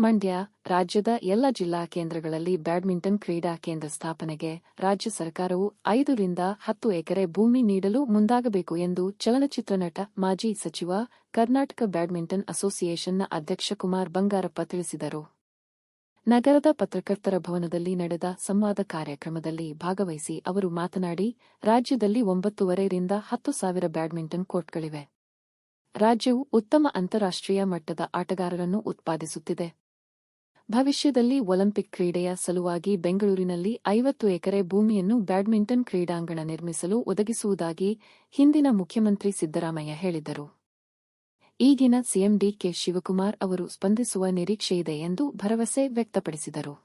ಮಂಡ್ಯ ರಾಜ್ಯದ ಎಲ್ಲ ಜಿಲ್ಲಾ ಕೇಂದ್ರಗಳಲ್ಲಿ ಬ್ಯಾಡ್ಮಿಂಟನ್ ಕ್ರೀಡಾ ಕೇಂದ್ರ ಸ್ಥಾಪನೆಗೆ ರಾಜ್ಯ ಸರ್ಕಾರವು 5 ರಿಂದ 10 ಎಕರೆ ಭೂಮಿ ನೀಡಲು ಮುಂದಾಗಬೇಕು ಎಂದು ಚಲನಚಿತ್ರ ನಟ ಮಾಜಿ ಸಚಿವ ಕರ್ನಾಟಕ ಬ್ಯಾಡ್ಮಿಂಟನ್ ಅಸೋಸಿಯೇಷನ್ನ ಅಧ್ಯಕ್ಷ ಕುಮಾರ್ ಬಂಗಾರಪ್ಪ ತಿಳಿಸಿದರು. ನಗರದ ಪತ್ರಕರ್ತರ ಭವನದಲ್ಲಿ ನಡೆದ ಸಂವಾದ ಕಾರ್ಯಕ್ರಮದಲ್ಲಿ ಭಾಗವಹಿಸಿ ಅವರು ಮಾತನಾಡಿ, ರಾಜ್ಯದಲ್ಲಿ 9.5 ರಿಂದ 10,000 ಬ್ಯಾಡ್ಮಿಂಟನ್ ಕೋರ್ಟ್ಗಳಿವೆ. ರಾಜ್ಯವು ಉತ್ತಮ ಅಂತಾರಾಷ್ಟ್ರೀಯ ಮಟ್ಟದ ಆಟಗಾರರನ್ನು ಉತ್ಪಾದಿಸುತ್ತಿದೆ. ಭವಿಷ್ಯದಲ್ಲಿ ಒಲಿಂಪಿಕ್ ಕ್ರೀಡೆಯ ಸಲುವಾಗಿ ಬೆಂಗಳೂರಿನಲ್ಲಿ 50 ಎಕರೆ ಭೂಮಿಯನ್ನು ಬ್ಯಾಡ್ಮಿಂಟನ್ ಕ್ರೀಡಾಂಗಣ ನಿರ್ಮಿಸಲು ಒದಗಿಸುವುದಾಗಿ ಹಿಂದಿನ ಮುಖ್ಯಮಂತ್ರಿ ಸಿದ್ದರಾಮಯ್ಯ ಹೇಳಿದ್ದರು. ಈಗಿನ ಸಿಎಂ ಡಿ.ಕೆ. ಶಿವಕುಮಾರ್ ಅವರು ಸ್ಪಂದಿಸುವ ನಿರೀಕ್ಷೆಯಿದೆ ಎಂದು ಭರವಸೆ ವ್ಯಕ್ತಪಡಿಸಿದರು.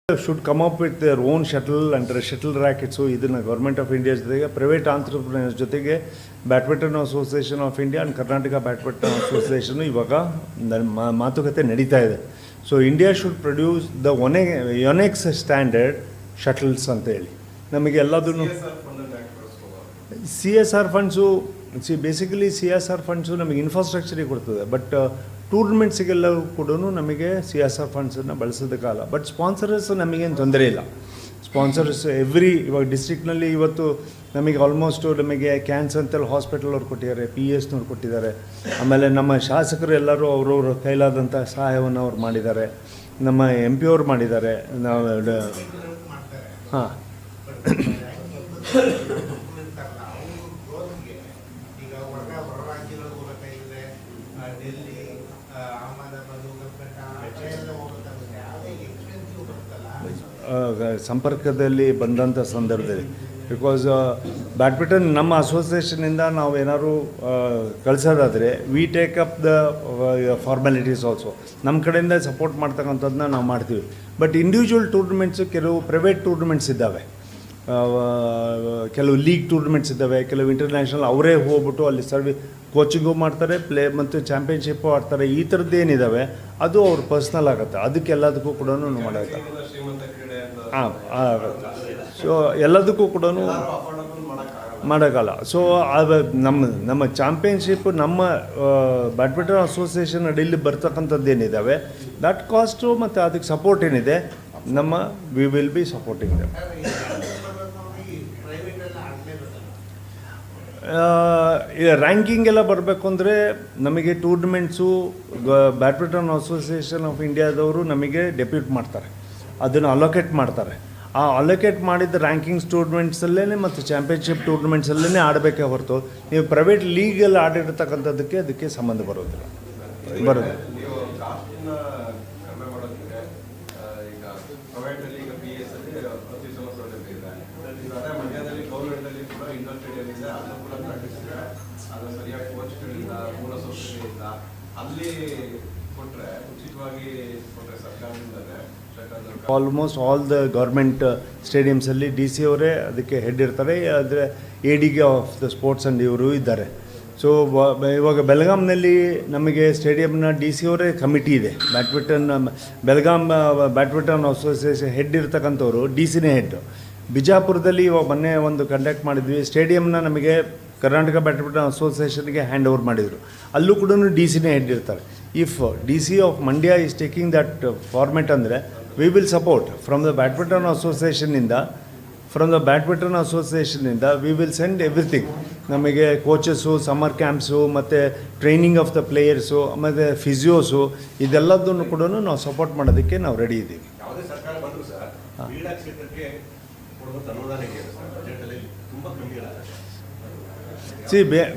should come up with their own shuttle and shuttle rackets. So ಇದನ್ನ ಗವರ್ಮೆಂಟ್ ಆಫ್ ಇಂಡಿಯಾ ಜೊತೆಗೆ ಪ್ರೈವೇಟ್ ಆಂಟ್ರಪ್ರಿನರ್ಸ್ ಜೊತೆಗೆ badminton association of India and Karnataka badminton association ಇವಾಗ ಮಾತುಕತೆ ನಡೀತಾ ಇದೆ. So India should produce the onyx standard shuttles ಅಂತ ಹೇಳಿ ನಮಗೆ ಎಲ್ಲದನ್ನು CSR funds basically CSR funds ನಮಗೆ ಇನ್ಫ್ರಾಸ್ಟ್ರಕ್ಚರಿಗೆ ಕೊಡ್ತದೆ. ಬಟ್ ಟೂರ್ನಮೆಂಟ್ಸಿಗೆಲ್ಲವೂ ಕೂಡ ನಮಗೆ CSR ಫಂಡ್ಸನ್ನು ಬಳಸೋದಕ್ಕಲ್ಲ. ಬಟ್ ಸ್ಪಾನ್ಸರ್ಸ್ ನಮಗೇನು ತೊಂದರೆ ಇಲ್ಲ. ಸ್ಪಾನ್ಸರ್ಸ್ ಇವಾಗ ಡಿಸ್ಟ್ರಿಕ್ಟ್ನಲ್ಲಿ ಇವತ್ತು ನಮಗೆ ಆಲ್ಮೋಸ್ಟು ನಮಗೆ ಕ್ಯಾನ್ಸರ್ ಹಾಸ್ಪಿಟಲ್ ಅವ್ರು ಕೊಟ್ಟಿದ್ದಾರೆ, PSನವ್ರು ಕೊಟ್ಟಿದ್ದಾರೆ. ಆಮೇಲೆ ನಮ್ಮ ಶಾಸಕರು ಎಲ್ಲರೂ ಅವರವ್ರ ಕೈಲಾದಂಥ ಸಹಾಯವನ್ನು ಅವ್ರು ಮಾಡಿದ್ದಾರೆ. ನಮ್ಮ MP ಅವ್ರು ಮಾಡಿದ್ದಾರೆ. ಹಾಂ ಸಂಪರ್ಕದಲ್ಲಿ ಬಂದಂಥ ಸಂದರ್ಭದಲ್ಲಿ ಬಿಕಾಸ್ ಬ್ಯಾಡ್ಮಿಂಟನ್ ನಮ್ಮ ಅಸೋಸಿಯೇಷನಿಂದ ನಾವು ಏನಾದ್ರು ಕಳಿಸೋದಾದರೆ we take up the formalities also. ನಮ್ಮ ಕಡೆಯಿಂದ ಸಪೋರ್ಟ್ ಮಾಡ್ತಕ್ಕಂಥದ್ದನ್ನ ನಾವು ಮಾಡ್ತೀವಿ. ಬಟ್ ಇಂಡಿವಿಜುವಲ್ ಟೂರ್ನಮೆಂಟ್ಸು ಕೆಲವು ಪ್ರೈವೇಟ್ ಟೂರ್ನಮೆಂಟ್ಸ್ ಇದ್ದಾವೆ, ಕೆಲವು ಲೀಗ್ ಟೂರ್ನಮೆಂಟ್ಸ್ ಇದ್ದಾವೆ, ಕೆಲವು ಇಂಟರ್ನ್ಯಾಷನಲ್ ಅವರೇ ಹೋಗ್ಬಿಟ್ಟು ಅಲ್ಲಿ ಕೋಚಿಂಗು ಮಾಡ್ತಾರೆ, ಪ್ಲೇ ಮತ್ತು ಚಾಂಪಿಯನ್ಶಿಪ್ಪು ಆಡ್ತಾರೆ. ಈ ಥರದ್ದು ಏನಿದ್ದಾವೆ ಅದು ಅವ್ರ ಪರ್ಸ್ನಲ್ ಆಗುತ್ತೆ. ಅದಕ್ಕೆಲ್ಲದಕ್ಕೂ ಕೂಡ ಮಾಡೋಕ್ಕೆ ಹಾಂ ಸೊ ಎಲ್ಲದಕ್ಕೂ ಕೂಡ ಮಾಡೋಕ್ಕಲ್ಲ. ಸೊ ನಮ್ಮ ಚಾಂಪಿಯನ್ಶಿಪ್ ನಮ್ಮ ಬ್ಯಾಡ್ಮಿಂಟನ್ ಅಸೋಸಿಯೇಷನ್ ಅಡಿಯಲ್ಲಿ ಬರ್ತಕ್ಕಂಥದ್ದು ಏನಿದ್ದಾವೆ ದಟ್ ಕಾಸ್ಟು ಮತ್ತು ಅದಕ್ಕೆ ಸಪೋರ್ಟ್ ಏನಿದೆ ನಮ್ಮ we will be supporting them. Ranking ಎಲ್ಲ ಬರಬೇಕು ಅಂದರೆ ನಮಗೆ ಟೂರ್ನಮೆಂಟ್ಸು ಬ್ಯಾಡ್ಮಿಂಟನ್ ಅಸೋಸಿಯೇಷನ್ ಆಫ್ ಇಂಡಿಯಾದವರು ನಮಗೆ ಡೆಪ್ಯೂಟ್ ಮಾಡ್ತಾರೆ, ಅದನ್ನು ಅಲೋಕೇಟ್ ಮಾಡ್ತಾರೆ. ಆ ಅಲೋಕೇಟ್ ಮಾಡಿದ ರ್ಯಾಂಕಿಂಗ್ಸ್ ಟೂರ್ನಮೆಂಟ್ಸಲ್ಲೇ ಮತ್ತು ಚಾಂಪಿಯನ್ಶಿಪ್ ಟೂರ್ನಮೆಂಟ್ಸಲ್ಲೇ ಆಡಬೇಕೇ ಹೊರತು ನೀವು ಪ್ರೈವೇಟ್ ಲೀಗಲ್ಲಿ ಆಡಿರ್ತಕ್ಕಂಥದ್ದಕ್ಕೆ ಅದಕ್ಕೆ ಸಂಬಂಧ ಬರೋದಿಲ್ಲ. ಆಲ್ಮೋಸ್ಟ್ ಆಲ್ ದ ಗೌರ್ಮೆಂಟ್ ಸ್ಟೇಡಿಯಮ್ಸಲ್ಲಿ DC ಅವರೇ ಅದಕ್ಕೆ ಹೆಡ್ ಇರ್ತಾರೆ. ಆದರೆ AD of the sports and ಇವರು ಇದ್ದಾರೆ. ಸೊ ಇವಾಗ ಬೆಳಗಾಂನಲ್ಲಿ ನಮಗೆ ಸ್ಟೇಡಿಯಂನ DC ಅವರೇ ಕಮಿಟಿ ಇದೆ. ಬೆಳಗಾಂ ಬ್ಯಾಡ್ಮಿಂಟನ್ ಅಸೋಸಿಯೇಷನ್ ಹೆಡ್ ಇರ್ತಕ್ಕಂಥವ್ರು DCನೇ ಹೆಡ್. ಬಿಜಾಪುರದಲ್ಲಿ ಇವಾಗ ಮೊನ್ನೆ ಒಂದು ಕಂಡಕ್ಟ್ ಮಾಡಿದ್ವಿ, ಸ್ಟೇಡಿಯಂನ ನಮಗೆ ಕರ್ನಾಟಕ ಬ್ಯಾಡ್ಮಿಂಟನ್ ಅಸೋಸಿಯೇಷನ್ಗೆ ಹ್ಯಾಂಡ್ ಓವರ್ ಮಾಡಿದರು. ಅಲ್ಲೂ ಕೂಡ DCನೇ ಹೆಡ್ ಇರ್ತಾರೆ. If DC of Mandya is taking that format ಅಂದರೆ we will support from the badminton ಅಸೋಸಿಯೇಷನ್ನಿಂದ ವಿ ವಿಲ್ ಸೆಂಡ್ ಎವ್ರಿಥಿಂಗ್. ನಮಗೆ ಕೋಚಸ್ಸು, ಸಮ್ಮರ್ ಕ್ಯಾಂಪ್ಸು ಮತ್ತು ಟ್ರೈನಿಂಗ್ ಆಫ್ ದ ಪ್ಲೇಯರ್ಸು ಮತ್ತು ಫಿಸಿಯೋಸು ಇದೆಲ್ಲದನ್ನು ಕೂಡ ನಾವು ಸಪೋರ್ಟ್ ಮಾಡೋದಕ್ಕೆ ನಾವು ರೆಡಿ ಇದ್ದೀವಿ.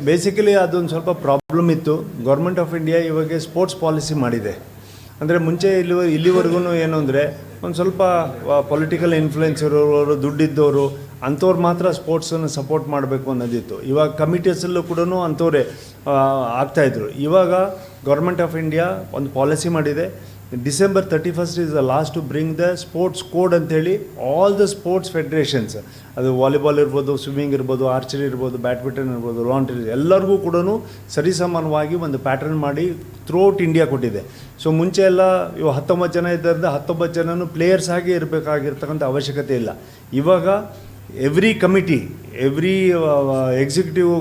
ಬೇಸಿಕಲಿ ಅದೊಂದು ಸ್ವಲ್ಪ ಪ್ರಾಬ್ಲಮ್ ಇತ್ತು. ಗೌರ್ಮೆಂಟ್ ಆಫ್ ಇಂಡಿಯಾ ಇವಾಗ ಸ್ಪೋರ್ಟ್ಸ್ ಪಾಲಿಸಿ ಮಾಡಿದೆ. ಅಂದರೆ ಮುಂಚೆ ಇಲ್ಲಿವರೆಗೂ ಏನು ಅಂದರೆ ಒಂದು ಸ್ವಲ್ಪ ಪೊಲಿಟಿಕಲ್ ಇನ್ಫ್ಲುಯೆನ್ಸ್ ಇರೋರು, ದುಡ್ಡಿದ್ದವರು ಅಂಥವ್ರು ಮಾತ್ರ ಸ್ಪೋರ್ಟ್ಸನ್ನು ಸಪೋರ್ಟ್ ಮಾಡಬೇಕು ಅನ್ನೋದಿತ್ತು. ಇವಾಗ ಕಮಿಟೀಸಲ್ಲೂ ಕೂಡ ಅಂಥವ್ರೆ ಆಗ್ತಾಯಿದ್ರು. ಇವಾಗ ಗೌರ್ಮೆಂಟ್ ಆಫ್ ಇಂಡಿಯಾ ಒಂದು ಪಾಲಿಸಿ ಮಾಡಿದೆ. December 31st is the last to bring the sports code ಅಂಥೇಳಿ ಆಲ್ ದ ಸ್ಪೋರ್ಟ್ಸ್ ಫೆಡರೇಷನ್ಸ್, ಅದು ವಾಲಿಬಾಲ್ ಇರ್ಬೋದು, ಸ್ವಿಮ್ಮಿಂಗ್ ಇರ್ಬೋದು, ಆರ್ಚರಿ ಇರ್ಬೋದು, ಬ್ಯಾಡ್ಮಿಂಟನ್ ಇರ್ಬೋದು, ಲಾನ್ ಟೆನಿಸ್ ಎಲ್ಲರಿಗೂ ಕೂಡ ಸರಿಸಮಾನವಾಗಿ ಒಂದು ಪ್ಯಾಟರ್ನ್ ಮಾಡಿ ಥ್ರೂಔಟ್ ಇಂಡಿಯಾ ಕೊಟ್ಟಿದೆ. ಸೊ ಮುಂಚೆ ಎಲ್ಲ 19 ಜನ ಇದ್ದರಿಂದ 19 ಜನನೂ ಪ್ಲೇಯರ್ಸ್ ಆಗಿ ಇರಬೇಕಾಗಿರ್ತಕ್ಕಂಥ ಅವಶ್ಯಕತೆ ಇಲ್ಲ. ಇವಾಗ ಎವ್ರಿ ಎಕ್ಸಿಕ್ಯೂಟಿವ್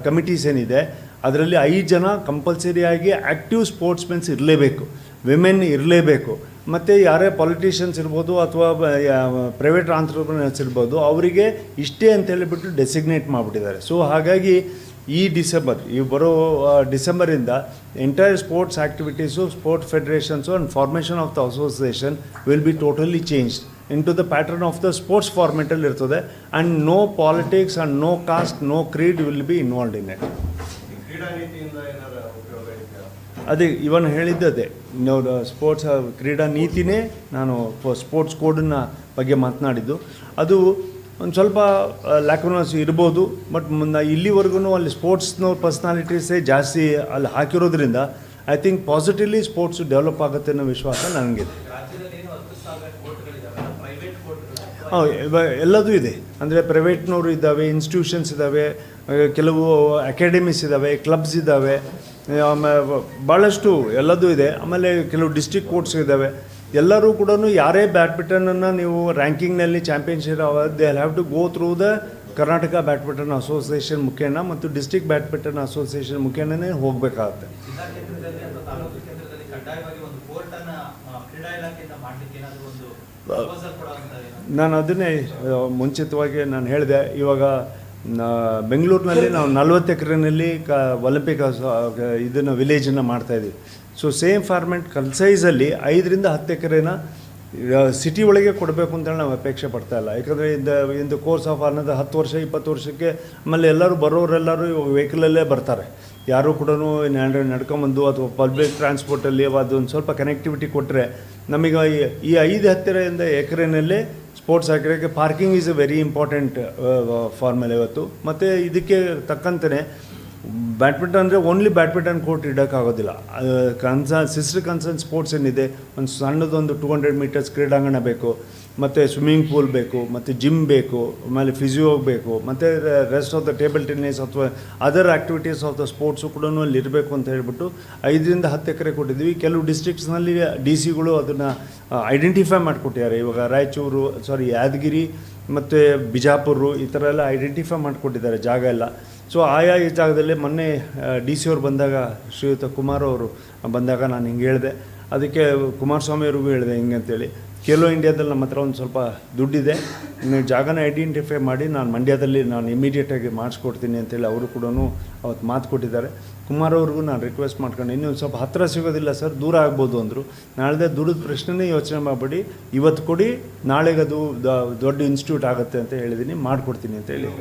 ಕಮಿಟೀಸ್ ಏನಿದೆ ಅದರಲ್ಲಿ 5 ಜನ ಕಂಪಲ್ಸರಿಯಾಗಿ ಆ್ಯಕ್ಟಿವ್ ಸ್ಪೋರ್ಟ್ಸ್ಮೆನ್ಸ್ ಇರಲೇಬೇಕು. ವಿಮೆನ್ ಇರಲೇಬೇಕು. ಮತ್ತು ಯಾರೇ ಪಾಲಿಟಿಷಿಯನ್ಸ್ ಇರ್ಬೋದು ಅಥವಾ ಪ್ರೈವೇಟ್ ಆಂಟ್ರಪ್ರಿನರ್ಸ್ ಇರ್ಬೋದು, ಅವರಿಗೆ ಇಷ್ಟೇ ಅಂತ ಹೇಳಿಬಿಟ್ಟು ಡೆಸಿಗ್ನೇಟ್ ಮಾಡಿಬಿಟ್ಟಿದ್ದಾರೆ. ಸೊ ಹಾಗಾಗಿ ಈ ಬರೋ ಡಿಸೆಂಬರಿಂದ entire sports activities, sports federations and formation of the association will be totally changed into the pattern of the sports format ಅಲ್ಲಿ ಇರ್ತದೆ. and no politics and no caste, no creed will be involved in it. ಅದೇ ಇವನ್ ಹೇಳಿದ್ದದೆ, sports ಕ್ರೀಡಾ ನೀತಿನೇ ನಾನು sports ಕೋಡನ್ನ ಬಗ್ಗೆ ಮಾತನಾಡಿದ್ದು. ಅದು ಒಂದು ಸ್ವಲ್ಪ ಲ್ಯಾಕ್ರೋನಸ್ ಇರ್ಬೋದು, ಬಟ್ ಇಲ್ಲಿವರೆಗೂ ಅಲ್ಲಿ ಸ್ಪೋರ್ಟ್ಸ್ನವ್ರ ಪರ್ಸ್ನಾಲಿಟೀಸೇ ಜಾಸ್ತಿ ಅಲ್ಲಿ ಹಾಕಿರೋದ್ರಿಂದ I think positively sports develop ಆಗುತ್ತೆ ಅನ್ನೋ ವಿಶ್ವಾಸ ನನಗಿದೆ. ಎಲ್ಲದೂ ಇದೆ. ಅಂದರೆ ಪ್ರೈವೇಟ್ನವರು ಇದ್ದಾವೆ, ಇನ್ಸ್ಟಿಟ್ಯೂಷನ್ಸ್ ಇದ್ದಾವೆ, ಕೆಲವು ಅಕಾಡೆಮೀಸ್ ಇದ್ದಾವೆ, ಕ್ಲಬ್ಸ್ ಇದ್ದಾವೆ, ಭಾಳಷ್ಟು ಎಲ್ಲದೂ ಇದೆ. ಆಮೇಲೆ ಕೆಲವು ಡಿಸ್ಟ್ರಿಕ್ಟ್ ಕೋರ್ಟ್ಸ್ ಇದ್ದಾವೆ. ಎಲ್ಲರೂ ಕೂಡ ಯಾರೇ ಬ್ಯಾಡ್ಮಿಂಟನನ್ನು ನೀವು ರ್ಯಾಂಕಿಂಗ್ನಲ್ಲಿ championship they have to go through the Karnataka badminton association ಮುಖೇನ ಮತ್ತು ಡಿಸ್ಟ್ರಿಕ್ಟ್ ಬ್ಯಾಡ್ಮಿಂಟನ್ ಅಸೋಸಿಯೇಷನ್ ಮುಖೇನನೇ ಹೋಗಬೇಕಾಗತ್ತೆ. ನಾನು ಅದನ್ನೇ ಮುಂಚಿತವಾಗಿ ನಾನು ಹೇಳಿದೆ. ಇವಾಗ ಬೆಂಗಳೂರಿನಲ್ಲಿ ನಾವು 40 ಎಕರೆನಲ್ಲಿ ಒಲಿಂಪಿಕ್ ಇದನ್ನು ವಿಲೇಜನ್ನು ಮಾಡ್ತಾಯಿದ್ದೀವಿ. ಸೊ ಸೇಮ್ ಫಾರ್ಮೆಟ್ ಕನ್ಸೈಸಲ್ಲಿ 5ರಿಂದ 10 ಎಕರೆನ ಸಿಟಿ ಒಳಗೆ ಕೊಡಬೇಕು ಅಂತೇಳಿ ನಾವು ಅಪೇಕ್ಷೆ ಪಡ್ತಾ ಇಲ್ಲ. ಯಾಕಂದರೆ ಇಂದ ಕೋರ್ಸ್ ಆಫ್ ಅನ್ನೋದು 10 ವರ್ಷ 20 ವರ್ಷಕ್ಕೆ ಆಮೇಲೆ ಎಲ್ಲರೂ ಬರೋರೆಲ್ಲರೂ ವೆಹಿಕಲಲ್ಲೇ ಬರ್ತಾರೆ. ಯಾರೂ ಕೂಡ ನಡ್ಕೊಂಬಂದು ಅಥವಾ ಪಬ್ಲಿಕ್ ಟ್ರಾನ್ಸ್ಪೋರ್ಟಲ್ಲಿ ಅದೊಂದು ಸ್ವಲ್ಪ ಕನೆಕ್ಟಿವಿಟಿ ಕೊಟ್ಟರೆ ನಮಗೆ ಈ 5-10 ಎಕರೆನಲ್ಲೇ ಸ್ಪೋರ್ಟ್ಸ್ ಹಾಕಿರೋಕ್ಕೆ parking is a very important formal ಇವತ್ತು. ಮತ್ತು ಇದಕ್ಕೆ ತಕ್ಕಂತೆ ಬ್ಯಾಡ್ಮಿಂಟನ್ ಅಂದರೆ ಓನ್ಲಿ ಬ್ಯಾಡ್ಮಿಂಟನ್ ಕೋರ್ಟ್ ಇಡೋಕ್ಕಾಗೋದಿಲ್ಲ. ಸಿಸ್ಟರ್ ಕನ್ಸರ್ನ್ ಸ್ಪೋರ್ಟ್ಸ್ ಏನಿದೆ, ಒಂದು ಸಣ್ಣದೊಂದು 200 ಮೀಟರ್ಸ್ ಕ್ರೀಡಾಂಗಣ ಬೇಕು, ಮತ್ತು ಸ್ವಿಮ್ಮಿಂಗ್ ಪೂಲ್ ಬೇಕು, ಮತ್ತು ಜಿಮ್ ಬೇಕು, ಆಮೇಲೆ ಫಿಸಿಯೋ ಬೇಕು, ಮತ್ತು rest of the table tennis ಅಥವಾ other activities of the sports ಕೂಡ ಅಲ್ಲಿ ಇರಬೇಕು ಅಂತ ಹೇಳ್ಬಿಟ್ಟು 5ರಿಂದ 10 ಎಕರೆ ಕೊಟ್ಟಿದ್ದೀವಿ. ಕೆಲವು ಡಿಸ್ಟ್ರಿಕ್ಟ್ಸ್ನಲ್ಲಿ ಡಿಸಿಗಳು ಅದನ್ನು ಐಡೆಂಟಿಫೈ ಮಾಡಿಕೊಟ್ಟಿದ್ದಾರೆ. ಇವಾಗ ರಾಯಚೂರು, ಯಾದಗಿರಿ ಮತ್ತು ಬಿಜಾಪುರ ಈ ಥರ ಎಲ್ಲ ಐಡೆಂಟಿಫೈ ಮಾಡಿಕೊಟ್ಟಿದ್ದಾರೆ ಜಾಗ ಎಲ್ಲ. ಸೊ ಆಯಾ ಈ ಜಾಗದಲ್ಲಿ ಮೊನ್ನೆ DC ಅವ್ರು ಬಂದಾಗ, ಶ್ರೀಯುತ ಕುಮಾರ್ ಅವರು ಬಂದಾಗ ನಾನು ಹಿಂಗೆ ಹೇಳಿದೆ. ಅದಕ್ಕೆ ಕುಮಾರಸ್ವಾಮಿ ಅವ್ರಿಗೂ ಹೇಳಿದೆ ಹಿಂಗೆ ಅಂತೇಳಿ, ಖೇಲೋ ಇಂಡಿಯಾದಲ್ಲಿ ನಮ್ಮ ಹತ್ರ ಒಂದು ಸ್ವಲ್ಪ ದುಡ್ಡಿದೆ, ನೀವು ಜಾಗನ ಐಡೆಂಟಿಫೈ ಮಾಡಿ ನಾನು ಮಂಡ್ಯದಲ್ಲಿ ನಾನು ಇಮಿಡಿಯೇಟಾಗಿ ಮಾಡಿಸ್ಕೊಡ್ತೀನಿ ಅಂತೇಳಿ ಅವರು ಕೂಡ ಅವತ್ತು ಮಾತು ಕೊಟ್ಟಿದ್ದಾರೆ. ಕುಮಾರ್ ಅವ್ರಿಗೂ ನಾನು ರಿಕ್ವೆಸ್ಟ್ ಮಾಡ್ಕೊಂಡು, ಇನ್ನೊಂದು ಸ್ವಲ್ಪ ಹತ್ತಿರ ಸಿಗೋದಿಲ್ಲ ಸರ್, ದೂರ ಆಗ್ಬೋದು ಅಂದರು. ನಾಳೆ ದೂರದ ಪ್ರಶ್ನೆನೇ ಯೋಚನೆ ಮಾಡಬೇಡಿ, ಇವತ್ತು ಕೊಡಿ, ನಾಳೆಗೆ ಅದು ದೊಡ್ಡ ಇನ್ಸ್ಟಿಟ್ಯೂಟ್ ಆಗುತ್ತೆ ಅಂತ ಹೇಳಿದ್ದೀನಿ, ಮಾಡಿಕೊಡ್ತೀನಿ ಅಂತ ಹೇಳಿ.